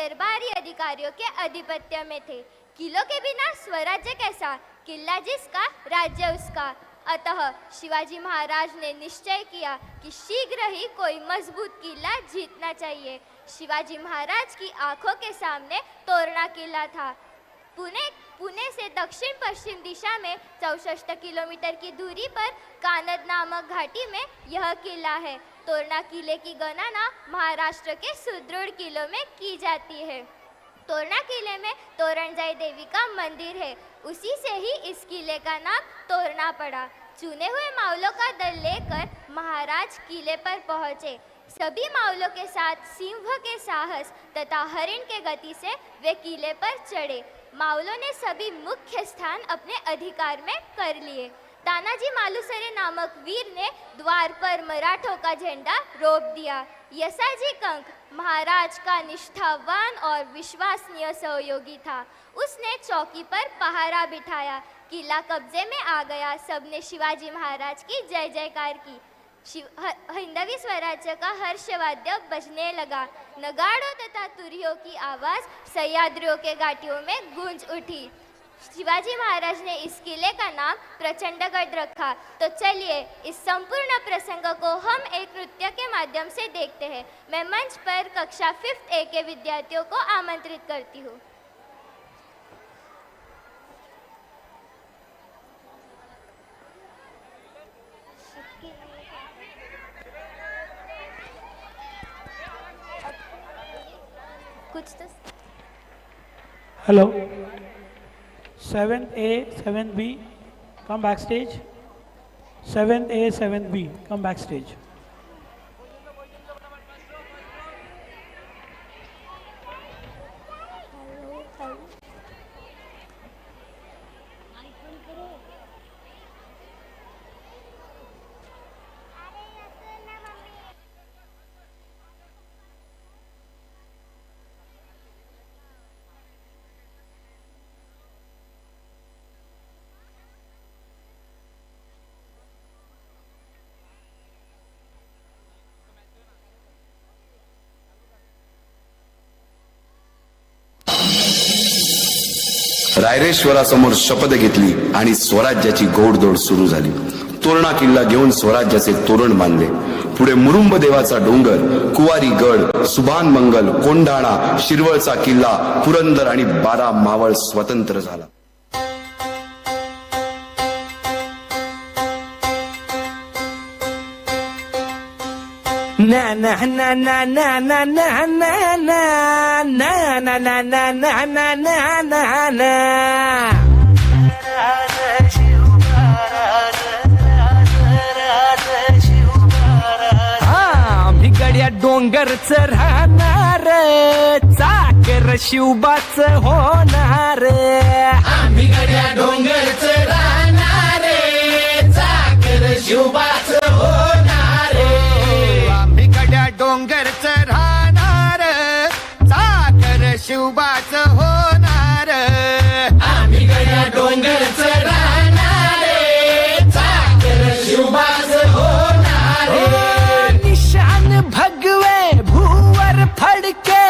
दरबारी अधिकारियों के आधिपत्य में थे। किलों के बिना स्वराज्य कैसा, किला जिसका राज्य उसका। अतः शिवाजी महाराज ने निश्चय किया कि शीघ्र ही कोई मजबूत किला जीतना चाहिए। शिवाजी महाराज की आंखों के सामने तोरणा किला था। पुणे से दक्षिण पश्चिम दिशा में 64 किलोमीटर की दूरी पर कानद नामक घाटी में यह किला है। तोरणा किले की गणना महाराष्ट्र के सुदृढ़ किलों में की जाती है। तोरणा किले में तोरणजाई देवी का मंदिर है, उसी से ही इस किले का नाम तोरणा पड़ा। चुने हुए मावलों का दल लेकर महाराज किले पर पहुंचे। सभी मावलों के साथ सिंह के साहस तथा हरिण के गति से वे किले पर चढ़े। मावलों ने सभी मुख्य स्थान अपने अधिकार में कर लिए। तानाजी मालुसरे नामक वीर ने द्वार पर मराठों का झंडा रोप दिया। यसाजी कंक महाराज का निष्ठावान और विश्वसनीय सहयोगी था। उसने चौकी पर पहरा बिठाया। किला कब्जे में आ गया। सबने शिवाजी महाराज की जय जयकार की। हिंदवी स्वराज्य का हर्षवाद्य बजने लगा। नगाड़ों तथा तुरियों की आवाज सह्याद्रियों के घाटियों में गूंज उठी। शिवाजी महाराज ने इस किले का नाम प्रचंडगढ़ रखा। तो चलिए इस संपूर्ण प्रसंग को हम एक नृत्य के माध्यम से देखते हैं। मैं मंच पर कक्षा 5th A के विद्यार्थियों को आमंत्रित करती हूँ। कुछ तो hello 7A 7B come backstage. 7A 7B come backstage. रायरेश्वरासमोर शपथ घेतली आणि स्वराज्याची घोडदौड सुरू झाली। तोरणा किल्ला घेऊन स्वराज्याचे तोरण बांधले। पुढे मुरुंब देवाचा डोंगर, कुवारी गड, सुभान मंगल, कोंढाणा, शिरवळचा किल्ला, पुरंदर आणि 12 मावळ स्वतंत्र झाला। na na na na na na na na na na na na na na na na na आम्ही गड्या डोंगरच राहणार, चाकर शिवबाच होणार। आम्ही गड्या डोंगरच राहणार, चाकर शिवबाच होणार। डोंगरच राहणार, चाकर शिवबाच होणार। आम्ही गड्या डोंगरच राहणार, चाकर शिवबाच होणार। निशान भगवे भूवर फडके,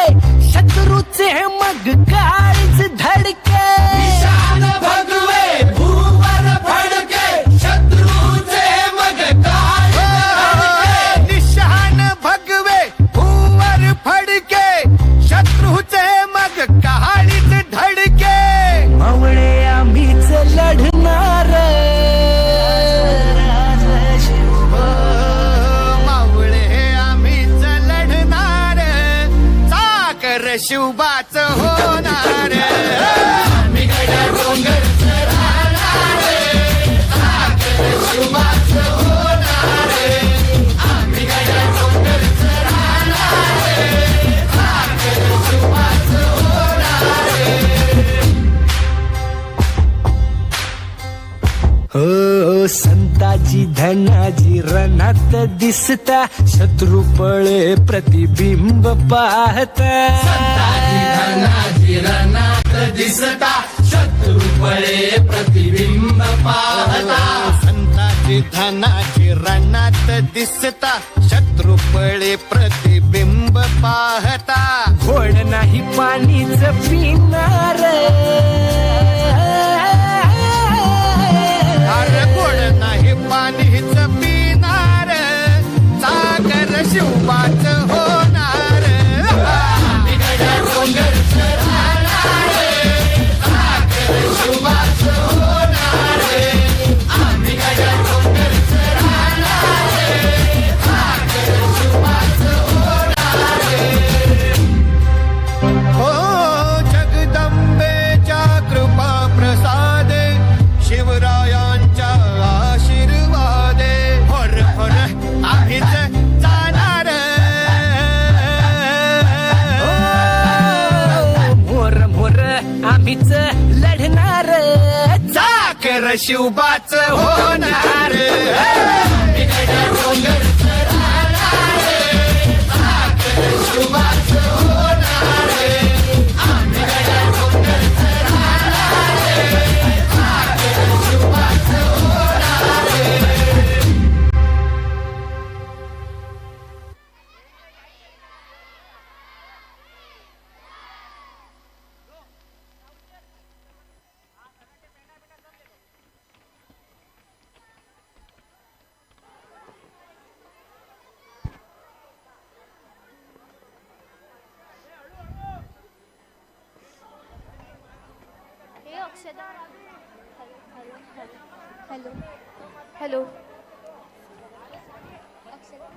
शत्रूचे मग काळीच धडके। निशान भगवे भूवर फडके, शत्रूचे मग काळीच फडके, शत्रूचे मग काळीच धडके। मावळे आम्हीच लढणार, मावळे आम्हीच लढणार, चाकर शिवबाच होणार। आम्ही गड्या डोंगरच राहणार, चाकर शिवबाच होणार। आम्ही गड्या डोंगरच हो संताजी धनाजी रणात दिसता, शत्रू पळे प्रतिबिंब पाहता। संताजी धनाजी रणात दिसता, शत्रू पळे प्रतिबिंब पाहता। संताजी धनाजी रणात दिसता, शत्रू पळे प्रतिबिंब पाहता। घोड नाही पाणीच पिणार अरे गोड नाही पाणीच पिणार सागर शिवबाच होणार आम्ही गड्या डोंगरचं राहणार सागर शिवबाच होणार आम्ही गड्या डोंगरचं राहणार सागर शिवबाच होणार हो जगदंबेच्या कृपा प्रसादे शिवरायांच्या आशीर्वादे होर होर आम्हीच जाणार मोर मोर आम्हीच लढणार साखर शिवबाच होणार आम्ही गड्या डोंगरचं राहणार साखर शिवबाच होणार आम्ही गड्या डोंगरचं राहणार साखर शिवबाच होणार हे अक्षदा हॅलो हॅलो हॅलो हॅलो